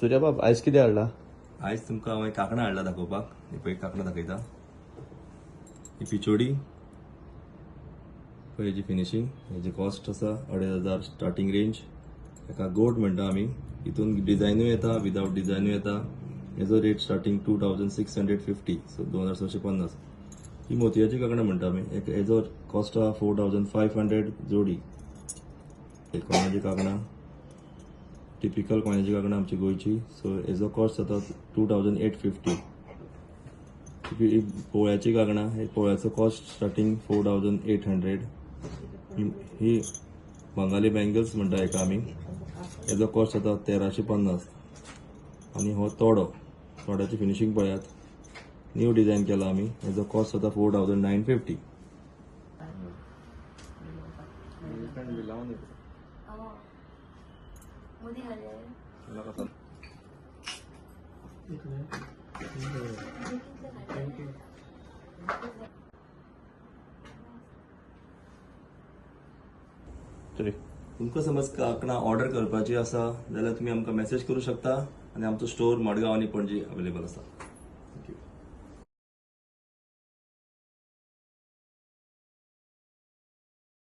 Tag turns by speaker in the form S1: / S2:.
S1: सूर्याबाब आयज कितें हाडला?
S2: आयज तुमकां हांवें कांकणां हाडला दाखोवपाक. ही पळय कांकणां दाखयता. ही पिचोडी पळय हेजी फिनिशिंग. हेजी कॉस्ट आसा 2,500 स्टार्टिंग रेंज. हेका गोट म्हणटा आमी. हितून डिझायनूय येता, विदाउट डिझायनूय येता. हेजो रेट स्टार्टिंग 2,650, सो 2,650. ही मोतयाची कांकणां म्हणटा आमी. हेजो कॉस्ट आहा 4,500 जोडी. हे कोणाची कांकणां, टिपिकल कोणाची कांकणां आमची गोंयची. सो हेजो कॉस्ट जाता 2,850. ही पोळ्याची कांकणां, हे पोळ्याचो कॉस्ट स्टार्टिंग 4,800. ही बंगाली बँगल्स म्हणटा हेका आमी. हेजो कॉस्ट जाता 1,350. आणि हो तोडो, तोड्याची फिनिशिंग पळयात. न्यू डिझायन केला आमी. हेजो कॉस्ट जाता 4,950. तुमकां समज कांकणां ऑर्डर करपाची आसा जाल्यार तुमी आमकां मेसेज करूं शकता. आनी आमचो स्टोर मडगांव आनी पणजी अवेलेबल आसा. थँक्यू.